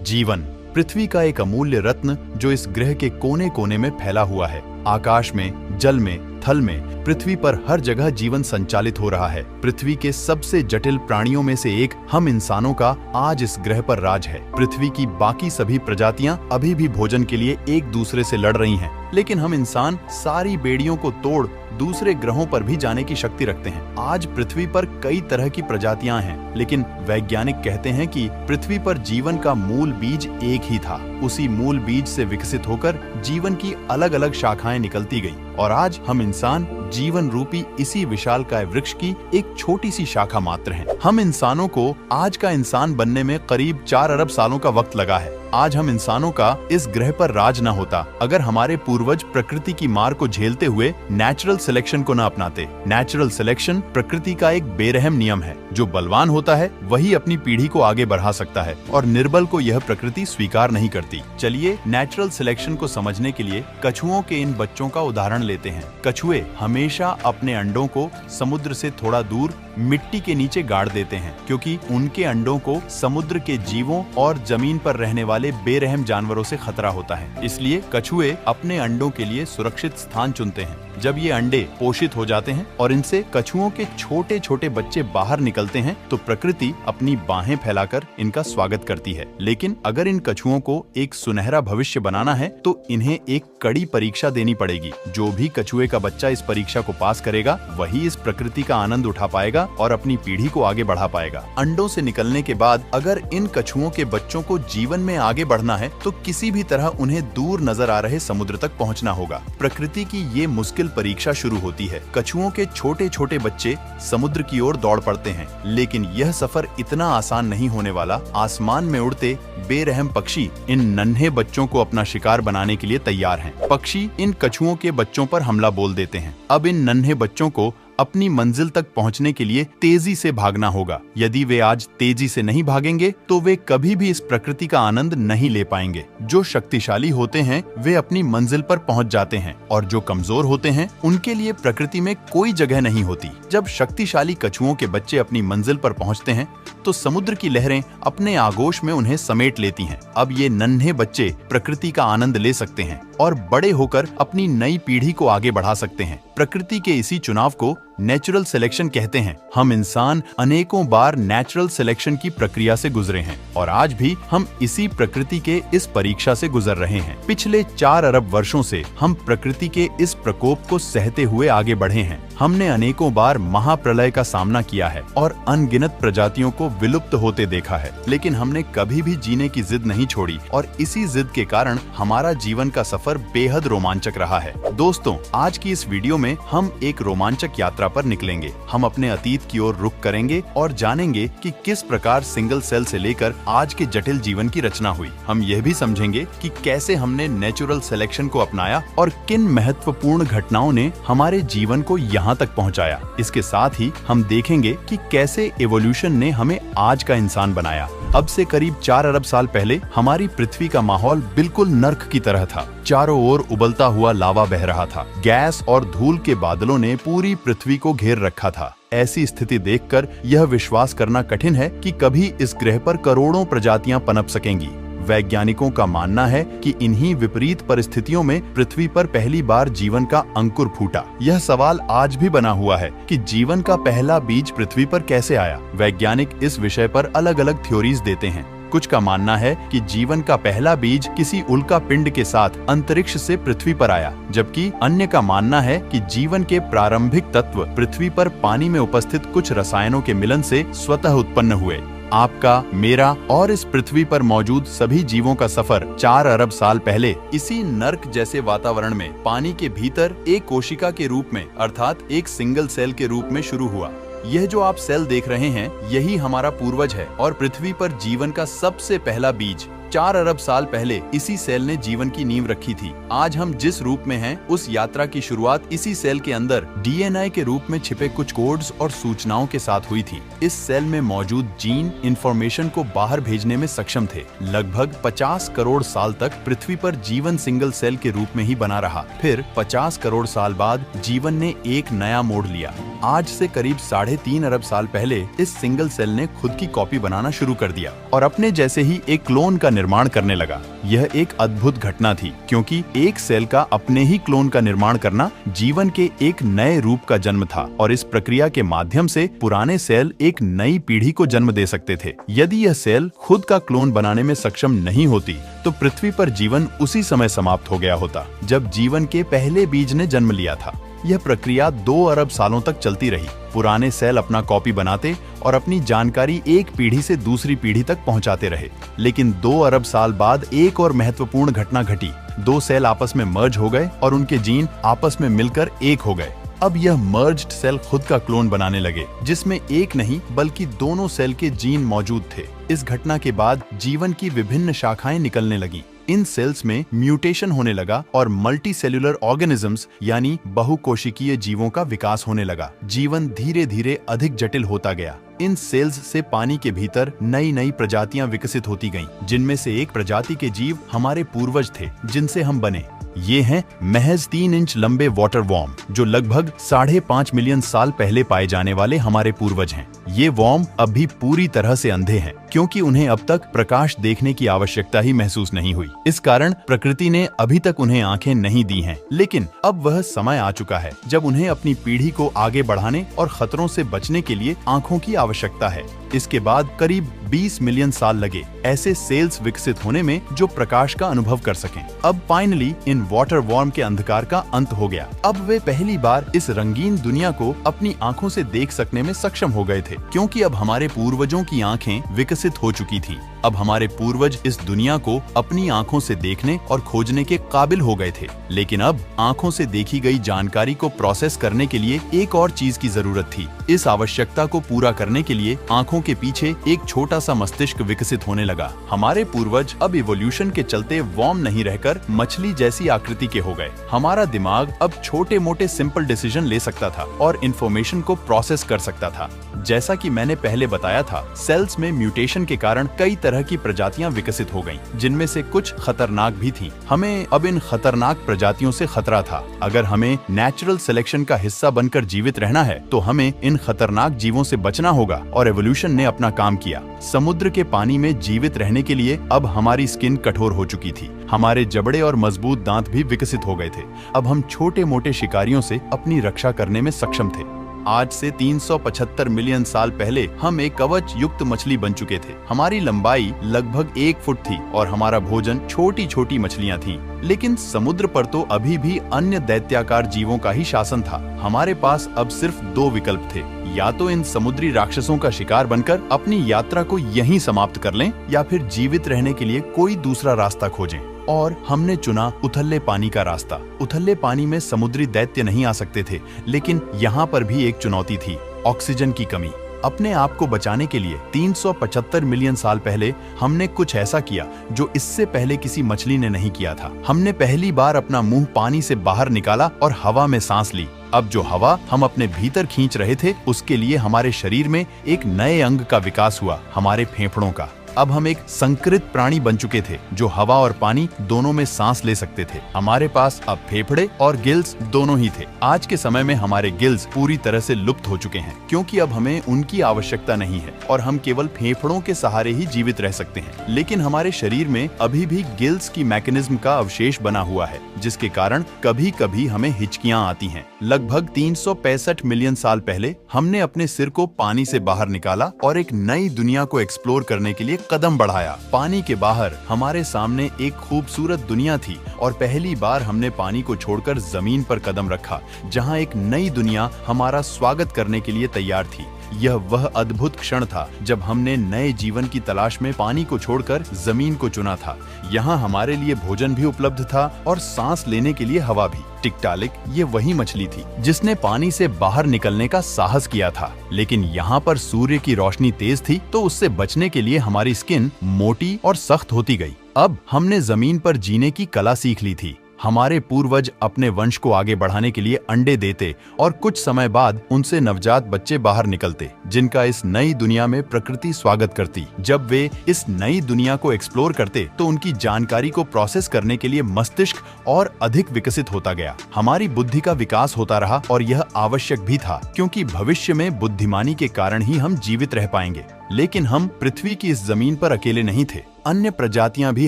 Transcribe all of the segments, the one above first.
जीवन पृथ्वी का एक अमूल्य रत्न जो इस ग्रह के कोने कोने में फैला हुआ है। आकाश में, जल में, थल में, पृथ्वी पर हर जगह जीवन संचालित हो रहा है। पृथ्वी के सबसे जटिल प्राणियों में से एक हम इंसानों का आज इस ग्रह पर राज है। पृथ्वी की बाकी सभी प्रजातियां अभी भी भोजन के लिए एक दूसरे से लड़ रही हैं, लेकिन हम इंसान सारी बेड़ियों को तोड़ दूसरे ग्रहों पर भी जाने की शक्ति रखते हैं। आज पृथ्वी पर कई तरह की प्रजातियां हैं, लेकिन वैज्ञानिक कहते हैं कि पृथ्वी पर जीवन का मूल बीज एक ही था। उसी मूल बीज से विकसित होकर जीवन की अलग अलग शाखाएं निकलती गई और आज हम इंसान जीवन रूपी इसी विशालकाय वृक्ष की एक छोटी सी शाखा मात्र हैं। हम इंसानों को आज का इंसान बनने में करीब 4 अरब सालों का वक्त लगा है। आज हम इंसानों का इस ग्रह पर राज न होता अगर हमारे पूर्वज प्रकृति की मार को झेलते हुए नेचुरल सिलेक्शन को न अपनाते। नेचुरल सिलेक्शन प्रकृति का एक बेरहम नियम है। जो बलवान होता है वही अपनी पीढ़ी को आगे बढ़ा सकता है और निर्बल को यह प्रकृति स्वीकार नहीं करती। चलिए नेचुरल सिलेक्शन को समझने के लिए कछुओं के इन बच्चों का उदाहरण लेते हैं। कछुए हमेशा अपने अंडों को समुद्र से थोड़ा दूर मिट्टी के नीचे गाड़ देते हैं, क्योंकि उनके अंडों को समुद्र के जीवों और जमीन पर रहने वाले बेरहम जानवरों से खतरा होता है। इसलिए कछुए अपने अंडों के लिए सुरक्षित स्थान चुनते हैं। जब ये अंडे पोषित हो जाते हैं और इनसे कछुओं के छोटे छोटे बच्चे बाहर निकलते हैं तो प्रकृति अपनी बाहें फैलाकर इनका स्वागत करती है। लेकिन अगर इन कछुओं को एक सुनहरा भविष्य बनाना है तो इन्हें एक कड़ी परीक्षा देनी पड़ेगी। जो भी कछुए का बच्चा इस परीक्षा को पास करेगा वही इस प्रकृति का आनंद उठा पाएगा और अपनी पीढ़ी को आगे बढ़ा पाएगा। अंडों से निकलने के बाद अगर इन कछुओं के बच्चों को जीवन में आगे बढ़ना है तो किसी भी तरह उन्हें दूर नजर आ रहे समुद्र तक पहुंचना होगा। प्रकृति की ये मुश्किल परीक्षा शुरू होती है। कछुओं के छोटे छोटे बच्चे समुद्र की ओर दौड़ पड़ते हैं, लेकिन यह सफर इतना आसान नहीं होने वाला। आसमान में उड़ते बेरहम पक्षी इन नन्हे बच्चों को अपना शिकार बनाने के लिए तैयार हैं। पक्षी इन कछुओं के बच्चों पर हमला बोल देते हैं। अब इन नन्हे बच्चों को अपनी मंजिल तक पहुंचने के लिए तेजी से भागना होगा। यदि वे आज तेजी से नहीं भागेंगे तो वे कभी भी इस प्रकृति का आनंद नहीं ले पाएंगे। जो शक्तिशाली होते हैं वे अपनी मंजिल पर पहुंच जाते हैं और जो कमजोर होते हैं उनके लिए प्रकृति में कोई जगह नहीं होती। जब शक्तिशाली कछुओं के बच्चे अपनी मंजिल पर पहुंचते हैं तो समुद्र की लहरें अपने आगोश में उन्हें समेट लेती हैं। अब ये नन्हे बच्चे प्रकृति का आनंद ले सकते हैं और बड़े होकर अपनी नई पीढ़ी को आगे बढ़ा सकते हैं। प्रकृति के इसी चुनाव को नेचुरल सिलेक्शन कहते हैं। हम इंसान अनेकों बार नेचुरल सिलेक्शन की प्रक्रिया से गुजरे हैं और आज भी हम इसी प्रकृति के इस परीक्षा से गुजर रहे हैं। पिछले 4 अरब वर्षों से हम प्रकृति के इस प्रकोप को सहते हुए आगे बढ़े हैं। हमने अनेकों बार महाप्रलय का सामना किया है और अनगिनत प्रजातियों को विलुप्त होते देखा है, लेकिन हमने कभी भी जीने की जिद नहीं छोड़ी और इसी जिद के कारण हमारा जीवन का सफर बेहद रोमांचक रहा है। दोस्तों, आज की इस वीडियो में हम एक रोमांचक यात्रा पर निकलेंगे। हम अपने अतीत की ओर रुख करेंगे और जानेंगे कि किस प्रकार सिंगल सेल से लेकर आज के जटिल जीवन की रचना हुई। हम यह भी समझेंगे कि कैसे हमने नेचुरल सिलेक्शन को अपनाया और किन महत्वपूर्ण घटनाओं ने हमारे जीवन को यहाँ तक पहुँचाया। इसके साथ ही हम देखेंगे कि कैसे एवोल्यूशन ने हमें आज का इंसान बनाया। अब से करीब 4 अरब साल पहले हमारी पृथ्वी का माहौल बिल्कुल नर्क की तरह था। चारों ओर उबलता हुआ लावा बह रहा था। गैस और धूल के बादलों ने पूरी पृथ्वी को घेर रखा था। ऐसी स्थिति देखकर यह विश्वास करना कठिन है कि कभी इस ग्रह पर करोड़ों प्रजातियां पनप सकेंगी। वैज्ञानिकों का मानना है कि इन्हीं विपरीत परिस्थितियों में पृथ्वी पर पहली बार जीवन का अंकुर फूटा। यह सवाल आज भी बना हुआ है कि जीवन का पहला बीज पृथ्वी पर कैसे आया। वैज्ञानिक इस विषय पर अलग अलग थ्योरीज देते हैं। कुछ का मानना है कि जीवन का पहला बीज किसी उल्का पिंड के साथ अंतरिक्ष से पृथ्वी पर आया, जबकि अन्य का मानना है कि जीवन के प्रारंभिक तत्व पृथ्वी पर पानी में उपस्थित कुछ रसायनों के मिलन से स्वतः उत्पन्न हुए। आपका, मेरा और इस पृथ्वी पर मौजूद सभी जीवों का सफर 4 अरब साल पहले इसी नर्क जैसे वातावरण में पानी के भीतर एक कोशिका के रूप में अर्थात एक सिंगल सेल के रूप में शुरू हुआ। यह जो आप सेल देख रहे हैं यही हमारा पूर्वज है और पृथ्वी पर जीवन का सबसे पहला बीज 4 अरब साल पहले इसी सेल ने जीवन की नींव रखी थी। आज हम जिस रूप में हैं, उस यात्रा की शुरुआत इसी सेल के अंदर डीएनए के रूप में छिपे कुछ कोड्स और सूचनाओं के साथ हुई थी। इस सेल में मौजूद जीन इंफॉर्मेशन को बाहर भेजने में सक्षम थे। लगभग 50 करोड़ साल तक पृथ्वी पर जीवन सिंगल सेल के रूप में ही बना रहा। फिर 50 करोड़ साल बाद जीवन ने एक नया मोड़ लिया। आज से करीब 3.5 अरब साल पहले इस सिंगल सेल ने खुद की कॉपी बनाना शुरू कर दिया और अपने जैसे ही एक क्लोन का निर्माण करने लगा। यह एक अद्भुत घटना थी, क्योंकि एक सेल का अपने ही क्लोन का निर्माण करना जीवन के एक नए रूप का जन्म था, और इस प्रक्रिया के माध्यम से पुराने सेल एक नई पीढ़ी को जन्म दे सकते थे। यदि यह सेल खुद का क्लोन बनाने में सक्षम नहीं होती, तो पृथ्वी पर जीवन उसी समय समाप्त हो गया होता जब जीवन के पहले बीज ने जन्म लिया था। यह प्रक्रिया 2 अरब सालों तक चलती रही। पुराने सेल अपना कॉपी बनाते और अपनी जानकारी एक पीढ़ी से दूसरी पीढ़ी तक पहुंचाते रहे। लेकिन 2 अरब साल बाद एक और महत्वपूर्ण घटना घटी। 2 सेल आपस में मर्ज हो गए और उनके जीन आपस में मिलकर एक हो गए। अब यह मर्ज्ड सेल खुद का क्लोन बनाने लगे, जिसमें एक नहीं बल्कि दोनों सेल के जीन मौजूद थे। इस घटना के बाद जीवन की विभिन्न शाखाएं निकलने लगीं। इन सेल्स में म्यूटेशन होने लगा और मल्टी सेल्यूलर ऑर्गेनिजम्स यानी बहुकोशिकीय जीवों का विकास होने लगा। जीवन धीरे धीरे अधिक जटिल होता गया। इन सेल्स से पानी के भीतर नई नई प्रजातियां विकसित होती गईं, जिनमें से एक प्रजाति के जीव हमारे पूर्वज थे, जिनसे हम बने। ये हैं महज 3 इंच लंबे वाटर वॉर्म, जो लगभग 5.5 मिलियन साल पहले पाए जाने वाले हमारे पूर्वज हैं। ये वॉर्म अभी पूरी तरह से अंधे हैं, क्योंकि उन्हें अब तक प्रकाश देखने की आवश्यकता ही महसूस नहीं हुई। इस कारण प्रकृति ने अभी तक उन्हें आंखें नहीं दी हैं। लेकिन अब वह समय आ चुका है जब उन्हें अपनी पीढ़ी को आगे बढ़ाने और खतरों से बचने के लिए आंखों की आवश्यकता है। इसके बाद करीब 20 मिलियन साल लगे ऐसे सेल्स विकसित होने में जो प्रकाश का अनुभव कर सकें। अब फाइनली इन वाटर वॉर्म के अंधकार का अंत हो गया। अब वे पहली बार इस रंगीन दुनिया को अपनी आंखों से देख सकने में सक्षम हो गए थे, क्योंकि अब हमारे पूर्वजों की आंखें विकसित हो चुकी थीं। अब हमारे पूर्वज इस दुनिया को अपनी आंखों से देखने और खोजने के काबिल हो गए थे। लेकिन अब आंखों से देखी गई जानकारी को प्रोसेस करने के लिए एक और चीज की जरूरत थी। इस आवश्यकता को पूरा करने के लिए आंखों के पीछे एक छोटा सा मस्तिष्क विकसित होने लगा। हमारे पूर्वज अब इवोल्यूशन के चलते वॉर्म नहीं रहकर मछली जैसी आकृति के हो गए। हमारा दिमाग अब छोटे मोटे सिंपल डिसीजन ले सकता था और इंफॉर्मेशन को प्रोसेस कर सकता था। जैसा कि मैंने पहले बताया था, सेल्स में म्यूटेशन के कारण कई तरह की प्रजातियां विकसित हो गईं, जिनमें से कुछ खतरनाक भी थीं। हमें अब इन खतरनाक प्रजातियों से खतरा था। अगर हमें नेचुरल सिलेक्शन का हिस्सा बनकर जीवित रहना है, तो हमें इन खतरनाक जीवों से बचना होगा, और एवोल्यूशन ने अपना काम किया। समुद्र के पानी में जीवित रहने के लिए अब हमारी स्किन कठोर हो चुकी थी। हमारे जबड़े और मजबूत दांत भी विकसित हो गए थे। अब हम छोटे मोटे शिकारियों से अपनी रक्षा करने में सक्षम थे। आज से 375 मिलियन साल पहले हम एक कवच युक्त मछली बन चुके थे। हमारी लंबाई लगभग 1 फुट थी और हमारा भोजन छोटी छोटी मछलियां थीं। लेकिन समुद्र पर तो अभी भी अन्य दैत्याकार जीवों का ही शासन था। हमारे पास अब सिर्फ 2 विकल्प थे, या तो इन समुद्री राक्षसों का शिकार बनकर अपनी यात्रा को यहीं समाप्त कर लें, या फिर जीवित रहने के लिए कोई दूसरा रास्ता खोजें। और हमने चुना उथले पानी का रास्ता। उथले पानी में समुद्री दैत्य नहीं आ सकते थे, लेकिन यहाँ पर भी एक चुनौती थी, ऑक्सीजन की कमी। अपने आप को बचाने के लिए 375 मिलियन साल पहले हमने कुछ ऐसा किया जो इससे पहले किसी मछली ने नहीं किया था। हमने पहली बार अपना मुंह पानी से बाहर निकाला और हवा में सांस ली। अब जो हवा हम अपने भीतर खींच रहे थे, उसके लिए हमारे शरीर में एक नए अंग का विकास हुआ, हमारे फेफड़ों का। अब हम एक संकरित प्राणी बन चुके थे, जो हवा और पानी दोनों में सांस ले सकते थे। हमारे पास अब फेफड़े और गिल्स दोनों ही थे। आज के समय में हमारे गिल्स पूरी तरह से लुप्त हो चुके हैं, क्योंकि अब हमें उनकी आवश्यकता नहीं है और हम केवल फेफड़ों के सहारे ही जीवित रह सकते हैं। लेकिन हमारे शरीर में अभी भी गिल्स की मैकेनिज्म का अवशेष बना हुआ है, जिसके कारण कभी कभी हमें हिचकियां आती हैं। लगभग 365 मिलियन साल पहले हमने अपने सिर को पानी से बाहर निकाला और एक नई दुनिया को एक्सप्लोर करने के लिए कदम बढ़ाया। पानी के बाहर हमारे सामने एक खूबसूरत दुनिया थी और पहली बार हमने पानी को छोड़कर जमीन पर कदम रखा, जहां एक नई दुनिया हमारा स्वागत करने के लिए तैयार थी। यह वह अद्भुत क्षण था जब हमने नए जीवन की तलाश में पानी को छोड़कर जमीन को चुना था। यहाँ हमारे लिए भोजन भी उपलब्ध था और सांस लेने के लिए हवा भी। टिकटालिक ये वही मछली थी जिसने पानी से बाहर निकलने का साहस किया था, लेकिन यहाँ पर सूर्य की रोशनी तेज थी, तो उससे बचने के लिए हमारी स्किन मोटी और सख्त होती गई। अब हमने जमीन पर जीने की कला सीख ली थी। हमारे पूर्वज अपने वंश को आगे बढ़ाने के लिए अंडे देते और कुछ समय बाद उनसे नवजात बच्चे बाहर निकलते, जिनका इस नई दुनिया में प्रकृति स्वागत करती। जब वे इस नई दुनिया को एक्सप्लोर करते, तो उनकी जानकारी को प्रोसेस करने के लिए मस्तिष्क और अधिक विकसित होता गया। हमारी बुद्धि का विकास होता रहा और यह आवश्यक भी था, क्योंकि भविष्य में बुद्धिमानी के कारण ही हम जीवित रह पाएंगे। लेकिन हम पृथ्वी की इस जमीन पर अकेले नहीं थे। अन्य प्रजातियां भी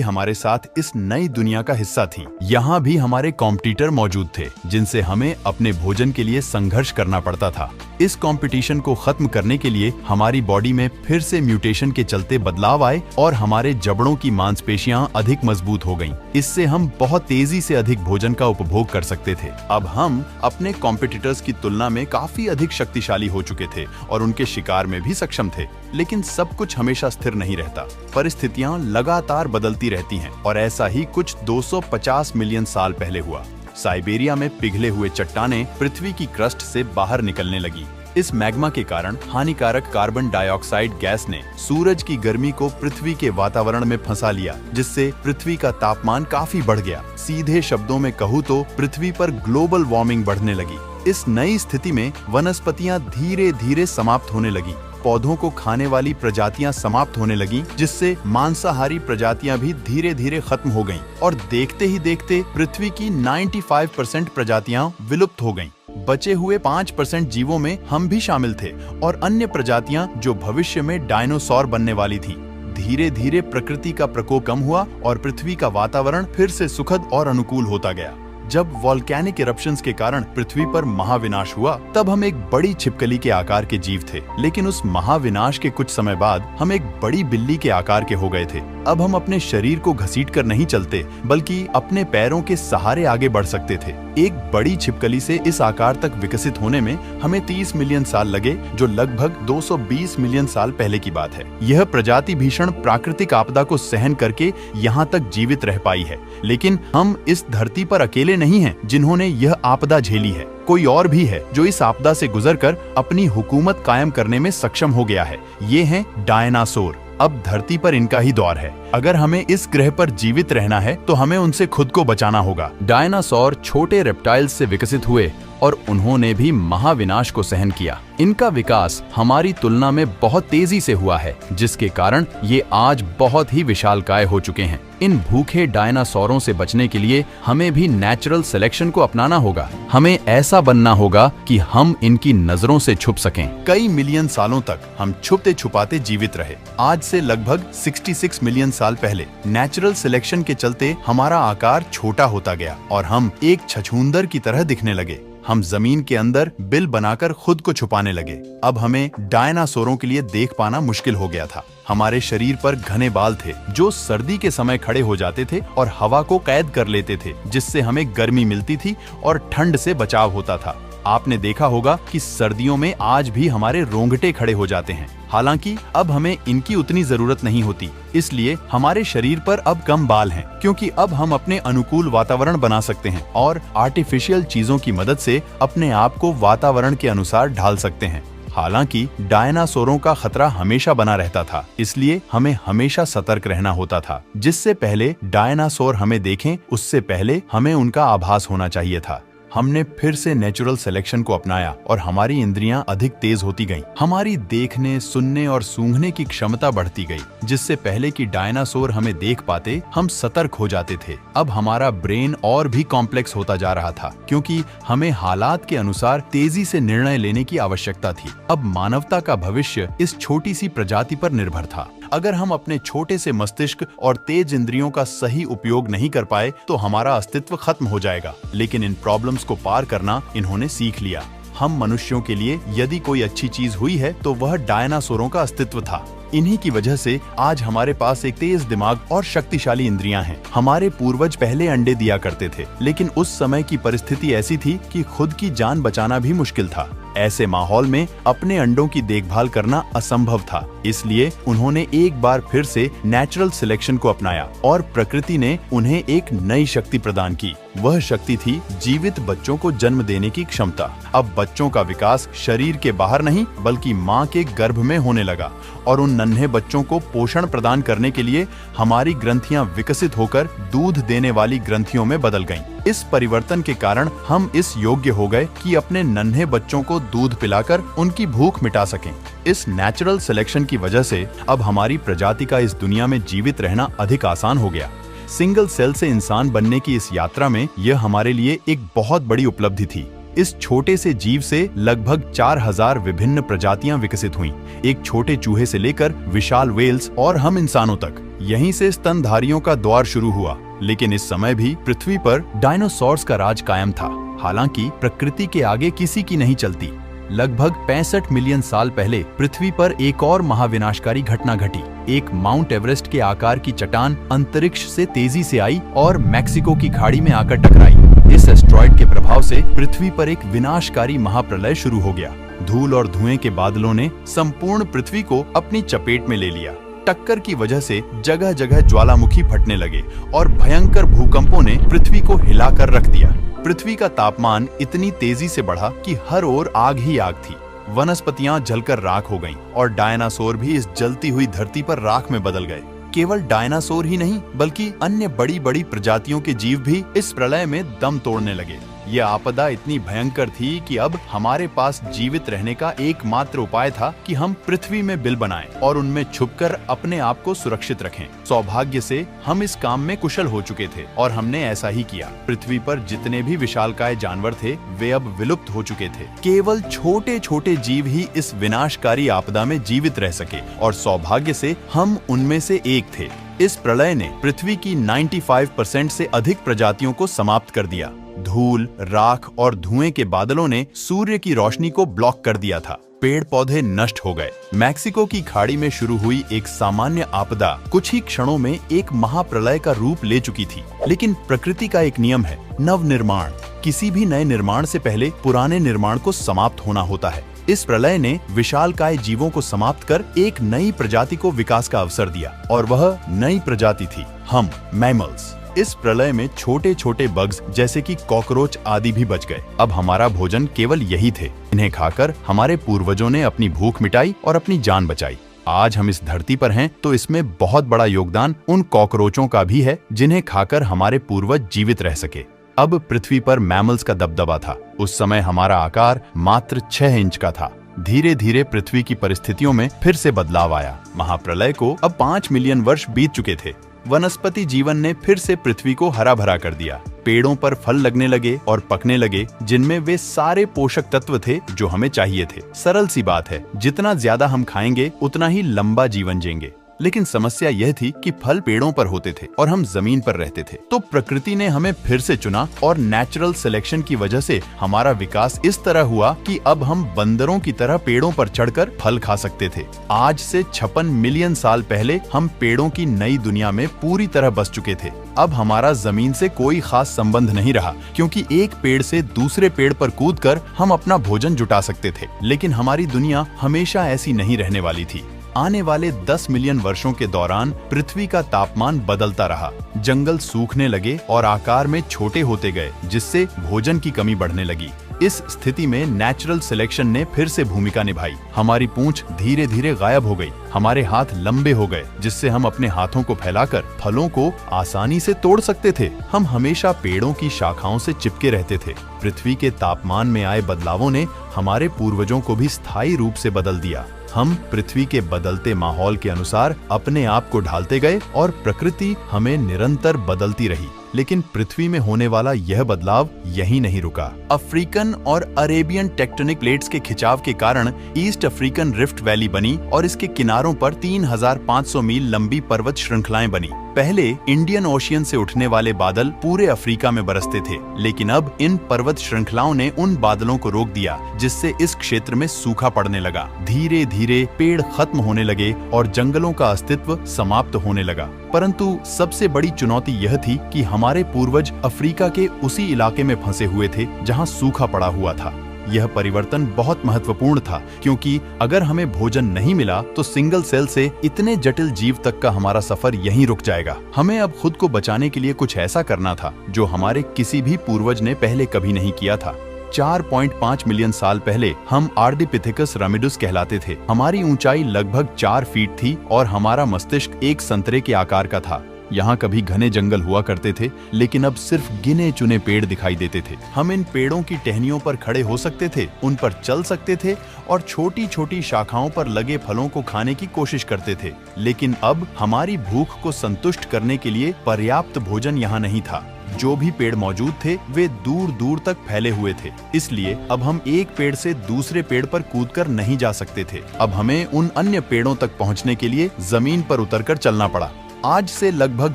हमारे साथ इस नई दुनिया का हिस्सा थीं। यहाँ भी हमारे कॉम्पिटिटर मौजूद थे जिनसे हमें अपने भोजन के लिए संघर्ष करना पड़ता था। इस कंपटीशन को खत्म करने के लिए हमारी बॉडी में फिर से म्यूटेशन के चलते बदलाव आए और हमारे जबड़ों की मांसपेशियां अधिक मजबूत हो गईं। इससे हम बहुत तेजी से अधिक भोजन का उपभोग कर सकते थे। अब हम अपने कॉम्पिटिटर्स की तुलना में काफी अधिक शक्तिशाली हो चुके थे और उनके शिकार में भी सक्षम थे। लेकिन सब कुछ हमेशा स्थिर नहीं रहता। परिस्थितियां लगातार बदलती रहती हैं और ऐसा ही कुछ 250 मिलियन साल पहले हुआ। साइबेरिया में पिघले हुए चट्टानें पृथ्वी की क्रस्ट से बाहर निकलने लगी। इस मैग्मा के कारण हानिकारक कार्बन डाइऑक्साइड गैस ने सूरज की गर्मी को पृथ्वी के वातावरण में फंसा लिया, जिससे पृथ्वी का तापमान काफी बढ़ गया। सीधे शब्दों में कहूँ तो पृथ्वी पर ग्लोबल वार्मिंग बढ़ने लगी। इस नई स्थिति में वनस्पतियां धीरे धीरे समाप्त होने लगी। पौधों को खाने वाली प्रजातियां समाप्त होने लगी, जिससे मांसाहारी प्रजातियां भी धीरे धीरे खत्म हो गईं और देखते ही देखते पृथ्वी की 95% प्रजातियां विलुप्त हो गईं। बचे हुए 5% जीवों में हम भी शामिल थे और अन्य प्रजातियां जो भविष्य में डायनासोर बनने वाली थीं। धीरे धीरे प्रकृति का प्रकोप कम हुआ और पृथ्वी का वातावरण फिर से सुखद और अनुकूल होता गया। जब वॉल्केनिक इरप्शंस के कारण पृथ्वी पर महाविनाश हुआ, तब हम एक बड़ी छिपकली के आकार के जीव थे। लेकिन उस महाविनाश के कुछ समय बाद हम एक बड़ी बिल्ली के आकार के हो गए थे। अब हम अपने शरीर को घसीटकर नहीं चलते, बल्कि अपने पैरों के सहारे आगे बढ़ सकते थे। एक बड़ी छिपकली से इस आकार तक विकसित होने में हमें 30 मिलियन साल लगे, जो लगभग 220 मिलियन साल पहले की बात है। यह प्रजाति भीषण प्राकृतिक आपदा को सहन करके यहाँ तक जीवित रह पाई है। लेकिन हम इस धरती पर अकेले नहीं हैं जिन्होंने यह आपदा झेली है। कोई और भी है जो इस आपदा से गुजरकर अपनी हुकूमत कायम करने में सक्षम हो गया है। ये हैं डायनासोर। अब धरती पर इनका ही दौर है। अगर हमें इस ग्रह पर जीवित रहना है तो हमें उनसे खुद को बचाना होगा। डायनासोर छोटे रेप्टाइल्स से विकसित हुए और उन्होंने भी महाविनाश को सहन किया। इनका विकास हमारी तुलना में बहुत तेजी से हुआ है, जिसके कारण ये आज बहुत ही विशालकाय हो चुके हैं। इन भूखे डायनासोरों से बचने के लिए हमें भी नेचुरल सिलेक्शन को अपनाना होगा। हमें ऐसा बनना होगा कि हम इनकी नजरों से छुप सकें। कई मिलियन सालों तक हम छुपते छुपाते जीवित रहे। आज से लगभग 66 मिलियन साल पहले नेचुरल सिलेक्शन के चलते हमारा आकार छोटा होता गया और हम एक छछूंदर की तरह दिखने लगे। हम जमीन के अंदर बिल बनाकर खुद को छुपाने लगे। अब हमें डायनासोरों के लिए देख पाना मुश्किल हो गया था। हमारे शरीर पर घने बाल थे जो सर्दी के समय खड़े हो जाते थे और हवा को कैद कर लेते थे, जिससे हमें गर्मी मिलती थी और ठंड से बचाव होता था। आपने देखा होगा कि सर्दियों में आज भी हमारे रोंगटे खड़े हो जाते हैं। हालांकि अब हमें इनकी उतनी जरूरत नहीं होती, इसलिए हमारे शरीर पर अब कम बाल हैं, क्योंकि अब हम अपने अनुकूल वातावरण बना सकते हैं और आर्टिफिशियल चीजों की मदद से अपने आप को वातावरण के अनुसार ढाल सकते हैं। हालांकि डायनासोरों का खतरा हमेशा बना रहता था, इसलिए हमें हमेशा सतर्क रहना होता था। जिससे पहले डायनासोर हमें देखें, उससे पहले हमें उनका आभास होना चाहिए था। हमने फिर से नेचुरल सिलेक्शन को अपनाया और हमारी इंद्रियां अधिक तेज होती गईं। हमारी देखने, सुनने और सूंघने की क्षमता बढ़ती गई। जिससे पहले कि डायनासोर हमें देख पाते, हम सतर्क हो जाते थे। अब हमारा ब्रेन और भी कॉम्प्लेक्स होता जा रहा था, क्योंकि हमें हालात के अनुसार तेजी से निर्णय लेने की आवश्यकता थी। अब मानवता का भविष्य इस छोटी सी प्रजाति पर निर्भर था। अगर हम अपने छोटे से मस्तिष्क और तेज इंद्रियों का सही उपयोग नहीं कर पाए तो हमारा अस्तित्व खत्म हो जाएगा। लेकिन इन प्रॉब्लम्स को पार करना इन्होंने सीख लिया। हम मनुष्यों के लिए यदि कोई अच्छी चीज हुई है तो वह डायनासोरों का अस्तित्व था। इन्हीं की वजह से आज हमारे पास एक तेज दिमाग और शक्तिशाली इंद्रियां हैं। हमारे पूर्वज पहले अंडे दिया करते थे, लेकिन उस समय की परिस्थिति ऐसी थी कि खुद की जान बचाना भी मुश्किल था। ऐसे माहौल में अपने अंडों की देखभाल करना असंभव था। इसलिए उन्होंने एक बार फिर से नेचुरल सिलेक्शन को अपनाया और प्रकृति ने उन्हें एक नई शक्ति प्रदान की। वह शक्ति थी जीवित बच्चों को जन्म देने की क्षमता। अब बच्चों का विकास शरीर के बाहर नहीं बल्कि माँ के गर्भ में होने लगा और उन नन्हे बच्चों को पोषण प्रदान करने के लिए हमारी ग्रंथियां विकसित होकर दूध देने वाली ग्रंथियों में बदल गईं। इस परिवर्तन के कारण हम इस योग्य हो गए कि अपने नन्हे बच्चों को दूध पिलाकर उनकी भूख मिटा सकें। इस नेचुरल सिलेक्शन की वजह से अब हमारी प्रजाति का इस दुनिया में जीवित रहना अधिक आसान हो गया। सिंगल सेल से इंसान बनने की इस यात्रा में यह हमारे लिए एक बहुत बड़ी उपलब्धि थी। इस छोटे से जीव से लगभग 4000 विभिन्न प्रजातियां विकसित हुईं, एक छोटे चूहे से लेकर विशाल व्हेल्स और हम इंसानों तक। यहीं से स्तनधारियों का दौर शुरू हुआ। लेकिन इस समय भी पृथ्वी पर डायनासोर्स का राज कायम था। हालांकि प्रकृति के आगे किसी की नहीं चलती। लगभग 65 मिलियन साल पहले पृथ्वी पर एक और महाविनाशकारी घटना घटी। एक माउंट एवरेस्ट के आकार की चट्टान अंतरिक्ष से तेजी से आई और मैक्सिको की खाड़ी में आकर टकराई। इस एस्ट्रॉइड के प्रभाव से पृथ्वी पर एक विनाशकारी महाप्रलय शुरू हो गया। धूल और धुएं के बादलों ने संपूर्ण पृथ्वी को अपनी चपेट में ले लिया। टक्कर की वजह से जगह जगह ज्वालामुखी फटने लगे और भयंकर भूकंपों ने पृथ्वी को हिलाकर रख दिया। पृथ्वी का तापमान इतनी तेजी से बढ़ा कि हर ओर आग ही आग थी। वनस्पतियां जलकर राख हो गईं और डायनासोर भी इस जलती हुई धरती पर राख में बदल गए। केवल डायनासोर ही नहीं बल्कि अन्य बड़ी बड़ी प्रजातियों के जीव भी इस प्रलय में दम तोड़ने लगे। यह आपदा इतनी भयंकर थी कि अब हमारे पास जीवित रहने का एकमात्र उपाय था कि हम पृथ्वी में बिल बनाएं और उनमें छुपकर अपने आप को सुरक्षित रखें। सौभाग्य से हम इस काम में कुशल हो चुके थे और हमने ऐसा ही किया। पृथ्वी पर जितने भी विशालकाय जानवर थे वे अब विलुप्त हो चुके थे। केवल छोटे छोटे जीव ही इस विनाशकारी आपदा में जीवित रह सके और सौभाग्य से हम उनमें से एक थे। इस प्रलय ने पृथ्वी की 95% से अधिक प्रजातियों को समाप्त कर दिया। धूल, राख और धुएं के बादलों ने सूर्य की रोशनी को ब्लॉक कर दिया था। पेड़ पौधे नष्ट हो गए। मैक्सिको की खाड़ी में शुरू हुई एक सामान्य आपदा कुछ ही क्षणों में एक महाप्रलय का रूप ले चुकी थी। लेकिन प्रकृति का एक नियम है, नवनिर्माण। किसी भी नए निर्माण से पहले पुराने निर्माण को समाप्त होना होता है। इस प्रलय ने विशालकाय जीवों को समाप्त कर एक नई प्रजाति को विकास का अवसर दिया और वह नई प्रजाति थी हम, मैमल्स। इस प्रलय में छोटे छोटे बग्स जैसे कि कॉकरोच आदि भी बच गए। अब हमारा भोजन केवल यही थे। इन्हें खाकर हमारे पूर्वजों ने अपनी भूख मिटाई और अपनी जान बचाई। आज हम इस धरती पर हैं तो इसमें बहुत बड़ा योगदान उन कॉकरोचों का भी है जिन्हें खाकर हमारे पूर्वज जीवित रह सके। अब पृथ्वी पर मैमल्स का दबदबा था। उस समय हमारा आकार मात्र 6 इंच का था। धीरे धीरे पृथ्वी की परिस्थितियों में फिर से बदलाव आया। महाप्रलय को अब 5 मिलियन वर्ष बीत चुके थे। वनस्पति जीवन ने फिर से पृथ्वी को हरा भरा कर दिया। पेड़ों पर फल लगने लगे और पकने लगे जिनमें वे सारे पोषक तत्व थे जो हमें चाहिए थे। सरल सी बात है, जितना ज्यादा हम खाएंगे उतना ही लंबा जीवन जिएंगे। लेकिन समस्या यह थी कि फल पेड़ों पर होते थे और हम जमीन पर रहते थे। तो प्रकृति ने हमें फिर से चुना और नेचुरल सिलेक्शन की वजह से हमारा विकास इस तरह हुआ कि अब हम बंदरों की तरह पेड़ों पर चढ़कर फल खा सकते थे। आज से 56 मिलियन साल पहले हम पेड़ों की नई दुनिया में पूरी तरह बस चुके थे। अब हमारा जमीन से कोई खास संबंध नहीं रहा, क्योंकि एक पेड़ से दूसरे पेड़ पर कूदकर हम अपना भोजन जुटा सकते थे। लेकिन हमारी दुनिया हमेशा ऐसी नहीं रहने वाली थी। आने वाले 10 मिलियन वर्षों के दौरान पृथ्वी का तापमान बदलता रहा। जंगल सूखने लगे और आकार में छोटे होते गए, जिससे भोजन की कमी बढ़ने लगी। इस स्थिति में नेचुरल सिलेक्शन ने फिर से भूमिका निभाई। हमारी पूंछ धीरे धीरे गायब हो गई। हमारे हाथ लंबे हो गए, जिससे हम अपने हाथों को फैलाकर फलों को आसानी से तोड़ सकते थे। हम हमेशा पेड़ों की शाखाओं से चिपके रहते थे। पृथ्वी के तापमान में आए बदलावों ने हमारे पूर्वजों को भी स्थायी रूप से बदल दिया। हम पृथ्वी के बदलते माहौल के अनुसार अपने आप को ढालते गए और प्रकृति हमें निरंतर बदलती रही। लेकिन पृथ्वी में होने वाला यह बदलाव यहीं नहीं रुका। अफ्रीकन और अरेबियन टेक्टोनिक प्लेट्स के खिंचाव के कारण ईस्ट अफ्रीकन रिफ्ट वैली बनी और इसके किनारों पर 3500 मील लंबी पर्वत श्रृंखलाएं बनी। पहले इंडियन ओशियन से उठने वाले बादल पूरे अफ्रीका में बरसते थे, लेकिन अब इन पर्वत श्रृंखलाओं ने उन बादलों को रोक दिया, जिससे इस क्षेत्र में सूखा पड़ने लगा। धीरे धीरे पेड़ खत्म होने लगे और जंगलों का अस्तित्व समाप्त होने लगा। परंतु सबसे बड़ी चुनौती यह थी कि हमारे पूर्वज अफ्रीका के उसी इलाके में फंसे हुए थे जहां सूखा पड़ा हुआ था। यह परिवर्तन बहुत महत्वपूर्ण था, क्योंकि अगर हमें भोजन नहीं मिला तो सिंगल सेल से इतने जटिल जीव तक का हमारा सफर यहीं रुक जाएगा। हमें अब खुद को बचाने के लिए कुछ ऐसा करना था जो हमारे किसी भी पूर्वज ने पहले कभी नहीं किया था। 4.5 मिलियन साल पहले हम आर्डिपिथेकस रामिडुस कहलाते थे। हमारी ऊंचाई लगभग 4 फीट थी और हमारा मस्तिष्क एक संतरे के आकार का था। यहाँ कभी घने जंगल हुआ करते थे, लेकिन अब सिर्फ गिने चुने पेड़ दिखाई देते थे। हम इन पेड़ों की टहनियों पर खड़े हो सकते थे, उन पर चल सकते थे और छोटी छोटी शाखाओं पर लगे फलों को खाने की कोशिश करते थे। लेकिन अब हमारी भूख को संतुष्ट करने के लिए पर्याप्त भोजन यहाँ नहीं था। जो भी पेड़ मौजूद थे वे दूर दूर तक फैले हुए थे, इसलिए अब हम एक पेड़ से दूसरे पेड़ पर कूदकर नहीं जा सकते थे। अब हमें उन अन्य पेड़ों तक पहुंचने के लिए जमीन पर उतरकर चलना पड़ा। आज से लगभग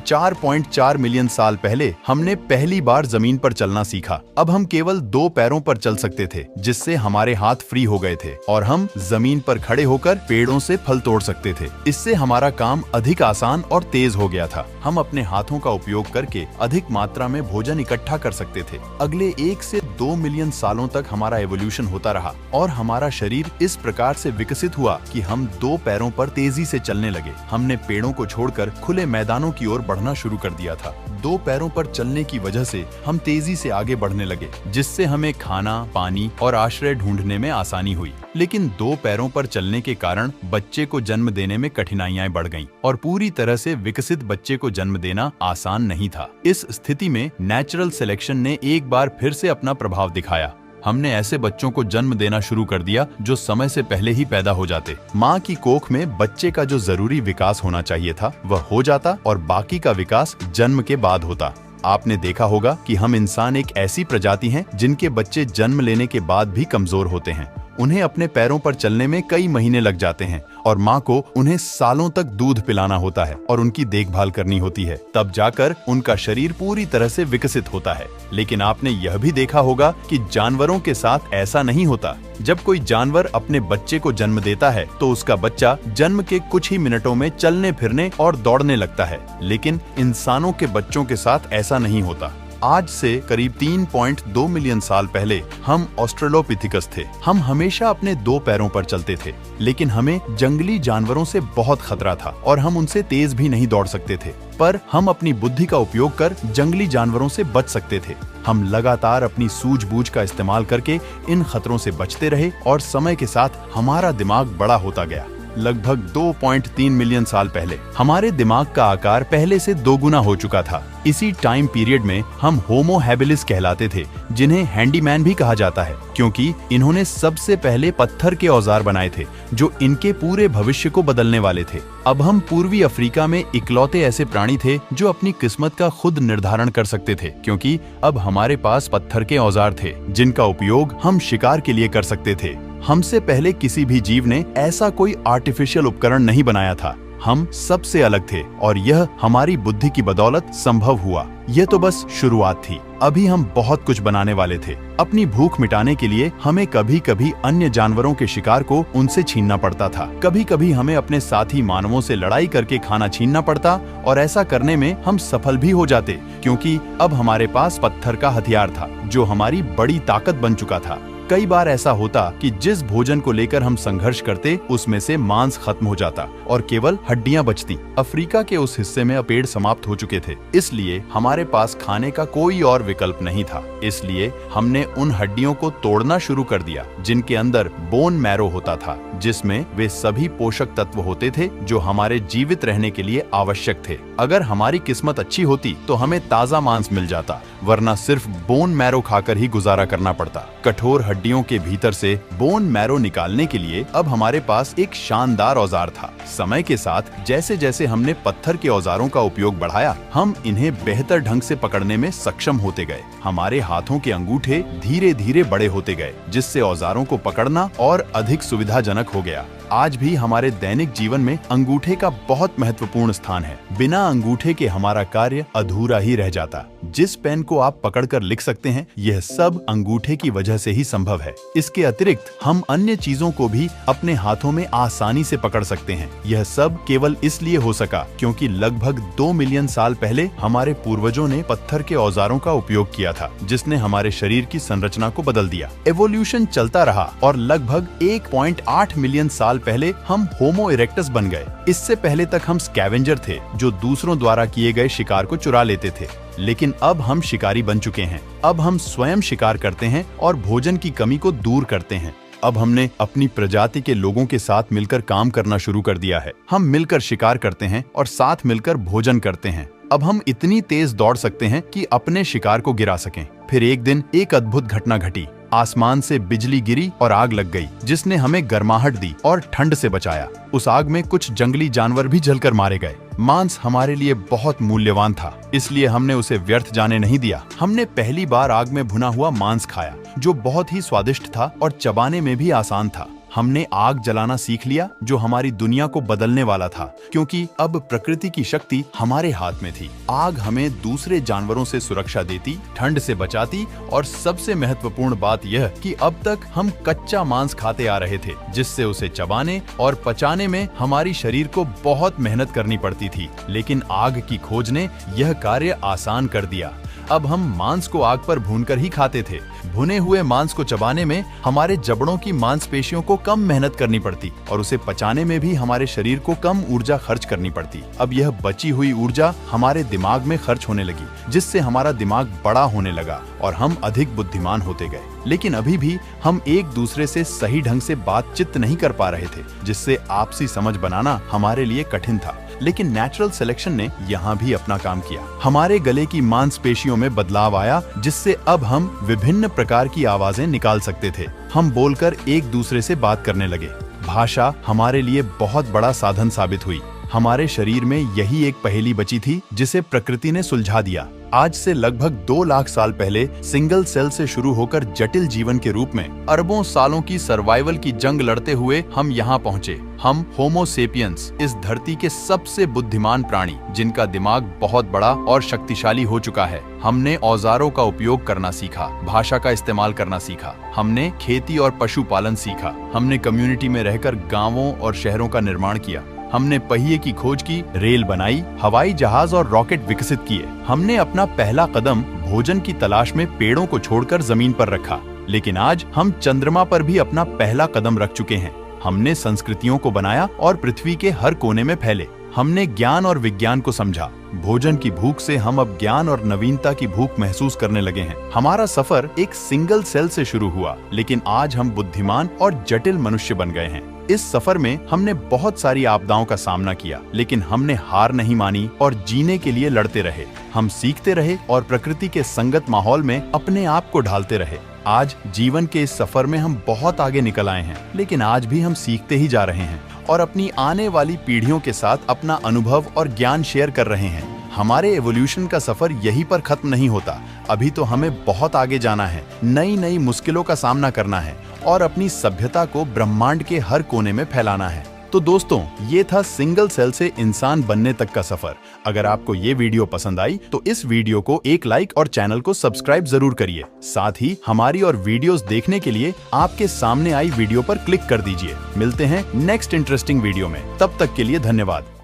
4.4 मिलियन साल पहले हमने पहली बार जमीन पर चलना सीखा। अब हम केवल 2 पैरों पर चल सकते थे, जिससे हमारे हाथ फ्री हो गए थे और हम जमीन पर खड़े होकर पेड़ों से फल तोड़ सकते थे। इससे हमारा काम अधिक आसान और तेज हो गया था। हम अपने हाथों का उपयोग करके अधिक मात्रा में भोजन इकट्ठा कर सकते थे। अगले 1 से 2 मिलियन सालों तक हमारा एवोल्यूशन होता रहा और हमारा शरीर इस प्रकार से विकसित हुआ कि हम 2 पैरों पर तेजी से चलने लगे। हमने पेड़ों को छोड़कर खुले मैदानों की ओर बढ़ना शुरू कर दिया था। 2 पैरों पर चलने की वजह से हम तेजी से आगे बढ़ने लगे, जिससे हमें खाना, पानी और आश्रय ढूंढने में आसानी हुई। लेकिन 2 पैरों पर चलने के कारण बच्चे को जन्म देने में कठिनाइयां बढ़ गईं और पूरी तरह से विकसित बच्चे को जन्म देना आसान नहीं था। इस स्थिति में नेचुरल सिलेक्शन ने एक बार फिर से अपना प्रभाव दिखाया। हमने ऐसे बच्चों को जन्म देना शुरू कर दिया जो समय से पहले ही पैदा हो जाते। माँ की कोख में बच्चे का जो जरूरी विकास होना चाहिए था वह हो जाता और बाकी का विकास जन्म के बाद होता। आपने देखा होगा कि हम इंसान एक ऐसी प्रजाति हैं जिनके बच्चे जन्म लेने के बाद भी कमजोर होते हैं। उन्हें अपने पैरों पर चलने में कई महीने लग जाते हैं और माँ को उन्हें सालों तक दूध पिलाना होता है और उनकी देखभाल करनी होती है। तब जाकर उनका शरीर पूरी तरह से विकसित होता है। लेकिन आपने यह भी देखा होगा कि जानवरों के साथ ऐसा नहीं होता। जब कोई जानवर अपने बच्चे को जन्म देता है तो उसका बच्चा जन्म के कुछ ही मिनटों में चलने फिरने और दौड़ने लगता है, लेकिन इंसानों के बच्चों के साथ ऐसा नहीं होता। आज से करीब 3.2 मिलियन साल पहले हम ऑस्ट्रेलोपिथिकस थे। हम हमेशा अपने 2 पैरों पर चलते थे, लेकिन हमें जंगली जानवरों से बहुत खतरा था और हम उनसे तेज भी नहीं दौड़ सकते थे। पर हम अपनी बुद्धि का उपयोग कर जंगली जानवरों से बच सकते थे। हम लगातार अपनी सूझबूझ का इस्तेमाल करके इन खतरों से बचते रहे और समय के साथ हमारा दिमाग बड़ा होता गया। लगभग 2.3 मिलियन साल पहले हमारे दिमाग का आकार पहले से 2 गुना हो चुका था। इसी टाइम पीरियड में हम होमो हैबिलिस कहलाते थे, जिन्हें हैंडीमैन भी कहा जाता है, क्योंकि इन्होंने सबसे पहले पत्थर के औजार बनाए थे जो इनके पूरे भविष्य को बदलने वाले थे। अब हम पूर्वी अफ्रीका में इकलौते ऐसे प्राणी थे जो अपनी किस्मत का खुद निर्धारण कर सकते थे, क्योंकि अब हमारे पास पत्थर के औजार थे जिनका उपयोग हम शिकार के लिए कर सकते थे। हमसे पहले किसी भी जीव ने ऐसा कोई आर्टिफिशियल उपकरण नहीं बनाया था। हम सबसे अलग थे और यह हमारी बुद्धि की बदौलत संभव हुआ। यह तो बस शुरुआत थी। अभी हम बहुत कुछ बनाने वाले थे। अपनी भूख मिटाने के लिए हमें कभी कभी अन्य जानवरों के शिकार को उनसे छीनना पड़ता था। कभी कभी हमें अपने साथी मानवों से लड़ाई करके खाना छीनना पड़ता और ऐसा करने में हम सफल भी हो जाते, क्योंकि अब हमारे पास पत्थर का हथियार था जो हमारी बड़ी ताकत बन चुका था। कई बार ऐसा होता कि जिस भोजन को लेकर हम संघर्ष करते उसमें से मांस खत्म हो जाता और केवल हड्डियां बचती। अफ्रीका के उस हिस्से में अब पेड़ समाप्त हो चुके थे, इसलिए हमारे पास खाने का कोई और विकल्प नहीं था। इसलिए हमने उन हड्डियों को तोड़ना शुरू कर दिया जिनके अंदर बोन मैरो होता था, जिसमें वे सभी पोषक तत्व होते थे जो हमारे जीवित रहने के लिए आवश्यक थे। अगर हमारी किस्मत अच्छी होती तो हमें ताजा मांस मिल जाता, वरना सिर्फ बोन मैरो खाकर ही गुजारा करना पड़ता। कठोर हड्डियों के भीतर से बोन मैरो निकालने के लिए अब हमारे पास एक शानदार औजार था। समय के साथ जैसे जैसे हमने पत्थर के औजारों का उपयोग बढ़ाया, हम इन्हें बेहतर ढंग से पकड़ने में सक्षम होते गए। हमारे हाथों के अंगूठे धीरे धीरे बड़े होते गए, जिससे औजारों को पकड़ना और अधिक सुविधाजनक हो गया। आज भी हमारे दैनिक जीवन में अंगूठे का बहुत महत्वपूर्ण स्थान है। बिना अंगूठे के हमारा कार्य अधूरा ही रह जाता। जिस पेन को आप पकड़कर लिख सकते हैं, यह सब अंगूठे की वजह से ही संभव है। इसके अतिरिक्त हम अन्य चीजों को भी अपने हाथों में आसानी से पकड़ सकते हैं। यह सब केवल इसलिए हो सका क्योंकि लगभग 2 मिलियन साल पहले हमारे पूर्वजों ने पत्थर के औजारों का उपयोग किया था, जिसने हमारे शरीर की संरचना को बदल दिया। एवोल्यूशन चलता रहा और लगभग 1.8 मिलियन साल पहले हम होमो इरेक्टस बन गए। इससे पहले तक हम स्कैवेंजर थे जो दूसरों द्वारा किए गए शिकार को चुरा लेते थे, लेकिन अब हम शिकारी बन चुके हैं। अब हम स्वयं शिकार करते हैं और भोजन की कमी को दूर करते हैं। अब हमने अपनी प्रजाति के लोगों के साथ मिलकर काम करना शुरू कर दिया है। हम मिलकर शिकार करते हैं और साथ मिलकर भोजन करते हैं। अब हम इतनी तेज दौड़ सकते हैं कि अपने शिकार को गिरा सकें। फिर एक दिन एक अद्भुत घटना घटी। आसमान से बिजली गिरी और आग लग गई, जिसने हमें गर्माहट दी और ठंड से बचाया। उस आग में कुछ जंगली जानवर भी जलकर मारे गए। मांस हमारे लिए बहुत मूल्यवान था, इसलिए हमने उसे व्यर्थ जाने नहीं दिया। हमने पहली बार आग में भुना हुआ मांस खाया, जो बहुत ही स्वादिष्ट था और चबाने में भी आसान था। हमने आग जलाना सीख लिया, जो हमारी दुनिया को बदलने वाला था, क्योंकि अब प्रकृति की शक्ति हमारे हाथ में थी। आग हमें दूसरे जानवरों से सुरक्षा देती, ठंड से बचाती और सबसे महत्वपूर्ण बात यह कि अब तक हम कच्चा मांस खाते आ रहे थे, जिससे उसे चबाने और पचाने में हमारी शरीर को बहुत मेहनत करनी पड़ती थी। लेकिन आग की खोज ने यह कार्य आसान कर दिया। अब हम मांस को आग पर भूनकर ही खाते थे। भुने हुए मांस को चबाने में हमारे जबड़ों की मांसपेशियों को कम मेहनत करनी पड़ती और उसे पचाने में भी हमारे शरीर को कम ऊर्जा खर्च करनी पड़ती। अब यह बची हुई ऊर्जा हमारे दिमाग में खर्च होने लगी, जिससे हमारा दिमाग बड़ा होने लगा और हम अधिक बुद्धिमान होते गए। लेकिन अभी भी हम एक दूसरे से सही ढंग से बातचीत नहीं कर पा रहे थे, जिससे आपसी समझ बनाना हमारे लिए कठिन था। लेकिन नेचुरल सिलेक्शन ने यहाँ भी अपना काम किया। हमारे गले की मांसपेशियों में बदलाव आया, जिससे अब हम विभिन्न प्रकार की आवाजें निकाल सकते थे। हम बोलकर एक दूसरे से बात करने लगे। भाषा हमारे लिए बहुत बड़ा साधन साबित हुई। हमारे शरीर में यही एक पहेली बची थी, जिसे प्रकृति ने सुलझा दिया। आज से लगभग 2 लाख साल पहले सिंगल सेल से शुरू होकर जटिल जीवन के रूप में अरबों सालों की सर्वाइवल की जंग लड़ते हुए हम यहाँ पहुँचे। हम होमो सेपियंस, इस धरती के सबसे बुद्धिमान प्राणी, जिनका दिमाग बहुत बड़ा और शक्तिशाली हो चुका है। हमने औजारों का उपयोग करना सीखा, भाषा का इस्तेमाल करना सीखा, हमने खेती और पशुपालन सीखा, हमने कम्युनिटी में रहकर गाँवों और शहरों का निर्माण किया, हमने पहिए की खोज की, रेल बनाई, हवाई जहाज और रॉकेट विकसित किए। हमने अपना पहला कदम भोजन की तलाश में पेड़ों को छोड़कर जमीन पर रखा। लेकिन आज हम चंद्रमा पर भी अपना पहला कदम रख चुके हैं। हमने संस्कृतियों को बनाया और पृथ्वी के हर कोने में फैले। हमने ज्ञान और विज्ञान को समझा। भोजन की भूख से हम अब ज्ञान और नवीनता की भूख महसूस करने लगे हैं। हमारा सफर एक सिंगल सेल से शुरू हुआ, लेकिन आज हम बुद्धिमान और जटिल मनुष्य बन गए हैं। इस सफर में हमने बहुत सारी आपदाओं का सामना किया, लेकिन हमने हार नहीं मानी और जीने के लिए लड़ते रहे। हम सीखते रहे और प्रकृति के संगत माहौल में अपने आप को ढालते रहे। आज जीवन के इस सफर में हम बहुत आगे निकल आए हैं, लेकिन आज भी हम सीखते ही जा रहे हैं और अपनी आने वाली पीढ़ियों के साथ अपना अनुभव और ज्ञान शेयर कर रहे हैं। हमारे एवोल्यूशन का सफर यहीं पर खत्म नहीं होता। अभी तो हमें बहुत आगे जाना है, नई नई मुश्किलों का सामना करना है और अपनी सभ्यता को ब्रह्मांड के हर कोने में फैलाना है। तो दोस्तों, ये था सिंगल सेल से इंसान बनने तक का सफर। अगर आपको ये वीडियो पसंद आई तो इस वीडियो को एक लाइक और चैनल को सब्सक्राइब जरूर करिए। साथ ही हमारी और वीडियोस देखने के लिए आपके सामने आई वीडियो पर क्लिक कर दीजिए। मिलते हैं नेक्स्ट इंटरेस्टिंग वीडियो में। तब तक के लिए धन्यवाद।